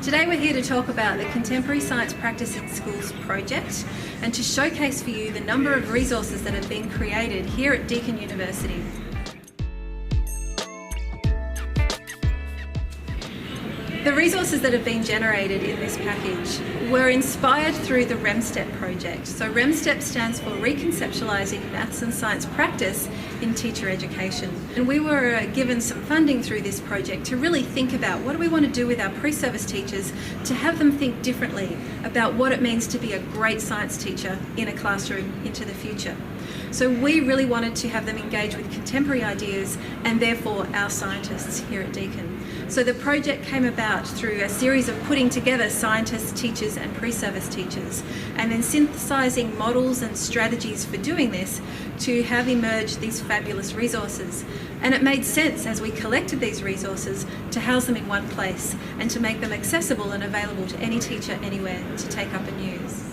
Today we're here to talk about the Contemporary Science Practice in Schools project and to showcase for you the number of resources that have been created here at Deakin University. The resources that have been generated in this package were inspired through the REMSTEP project. So REMSTEP stands for Reconceptualising Maths and Science Practice in Teacher Education. And we were given some funding through this project to really think about what do we want to do with our pre-service teachers to have them think differently about what it means to be a great science teacher in a classroom into the future. So we really wanted to have them engage with contemporary ideas and therefore our scientists here at Deakin. So the project came about through a series of putting together scientists, teachers and pre-service teachers and then synthesising models and strategies for doing this to have emerged these fabulous resources. And it made sense as we collected these resources to house them in one place and to make them accessible and available to any teacher anywhere to take up and use.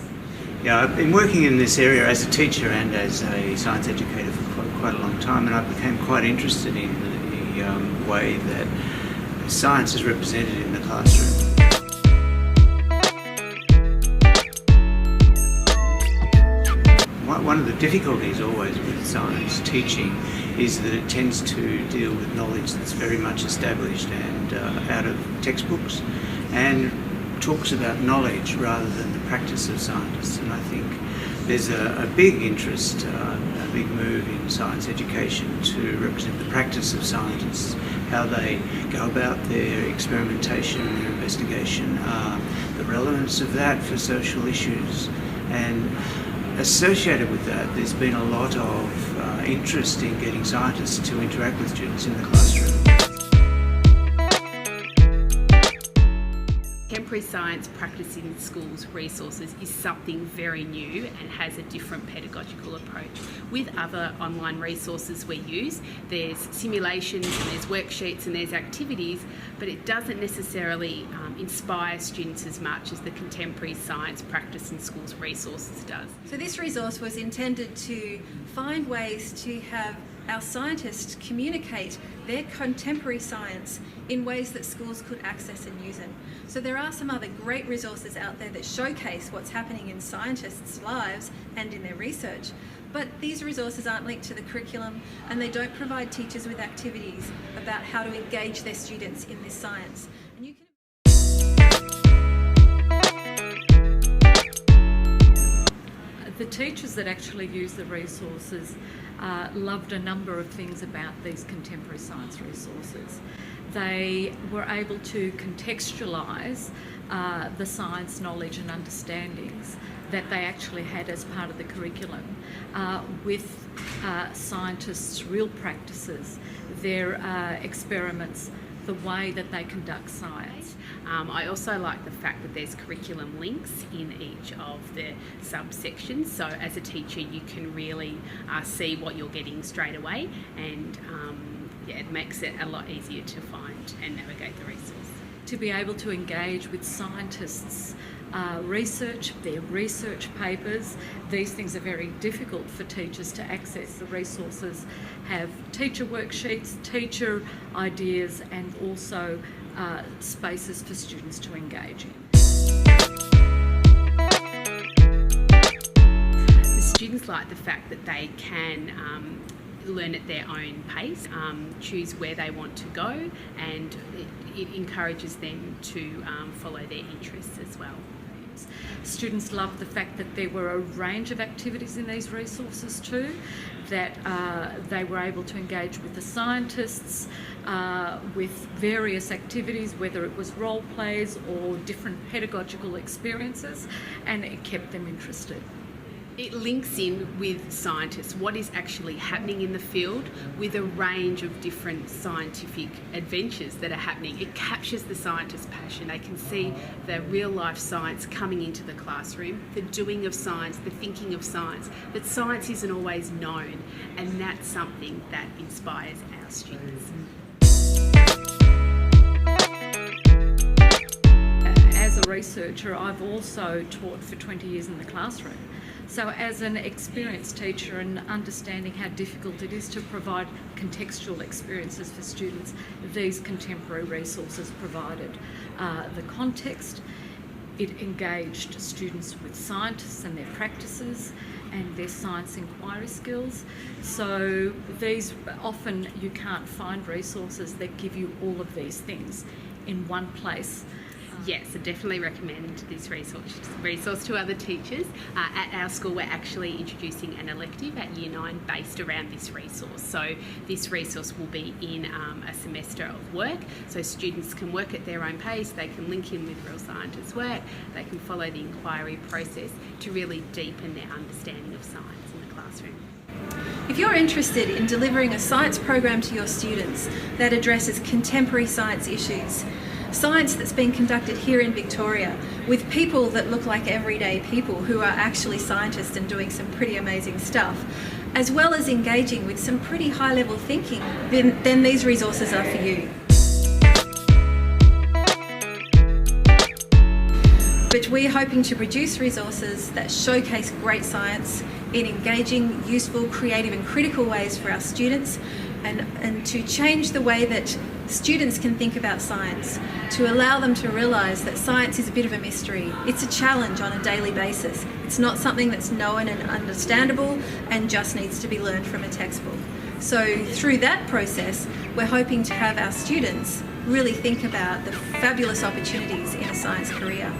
Yeah, I've been working in this area as a teacher and as a science educator for quite a long time, and I became quite interested in the way that science is represented in the classroom. One of the difficulties always with science teaching is that it tends to deal with knowledge that's very much established and out of textbooks, and talks about knowledge rather than the practice of scientists. And I think there's a big interest, a big move in science education to represent the practice of scientists, how they go about their experimentation, their investigation, the relevance of that for social issues. And associated with that, there's been a lot of interest in getting scientists to interact with students in the classroom. Contemporary Science Practice in Schools resources is something very new and has a different pedagogical approach. With other online resources we use, there's simulations and there's worksheets and there's activities, but it doesn't necessarily inspire students as much as the Contemporary Science Practice in Schools resources does. So this resource was intended to find ways to have our scientists communicate their contemporary science in ways that schools could access and use it. So there are some other great resources out there that showcase what's happening in scientists' lives and in their research, but these resources aren't linked to the curriculum and they don't provide teachers with activities about how to engage their students in this science. And you can The teachers that actually use the resources loved a number of things about these contemporary science resources. They were able to contextualise the science knowledge and understandings that they actually had as part of the curriculum with scientists' real practices, their experiments, the way that they conduct science. I also like the fact that there's curriculum links in each of the subsections, so as a teacher you can really see what you're getting straight away, and it makes it a lot easier to find and navigate the resource. To be able to engage with scientists' research, their research papers. These things are very difficult for teachers to access. The resources have teacher worksheets, teacher ideas, and also spaces for students to engage in. The students like the fact that they can learn at their own pace, choose where they want to go, and it encourages them to follow their interests as well. Students loved the fact that there were a range of activities in these resources too, that they were able to engage with the scientists with various activities, whether it was role plays or different pedagogical experiences, and it kept them interested. It links in with scientists, what is actually happening in the field, with a range of different scientific adventures that are happening. It captures the scientist's passion. They can see the real life science coming into the classroom, the doing of science, the thinking of science, that science isn't always known, and that's something that inspires our students. As a researcher, I've also taught for 20 years in the classroom. So as an experienced teacher and understanding how difficult it is to provide contextual experiences for students, these contemporary resources provided the context. It engaged students with scientists and their practices and their science inquiry skills. So these, often you can't find resources that give you all of these things in one place. Yes, I definitely recommend this resource to other teachers. At our school, we're actually introducing an elective at Year 9 based around this resource. So this resource will be in a semester of work, so students can work at their own pace, they can link in with real scientists' work, they can follow the inquiry process to really deepen their understanding of science in the classroom. If you're interested in delivering a science program to your students that addresses contemporary science issues, science that's being conducted here in Victoria with people that look like everyday people who are actually scientists and doing some pretty amazing stuff, as well as engaging with some pretty high-level thinking, then these resources are for you. But we're hoping to produce resources that showcase great science in engaging, useful, creative and critical ways for our students, and to change the way that students can think about science, to allow them to realise that science is a bit of a mystery. It's a challenge on a daily basis. It's not something that's known and understandable and just needs to be learned from a textbook. So through that process, we're hoping to have our students really think about the fabulous opportunities in a science career.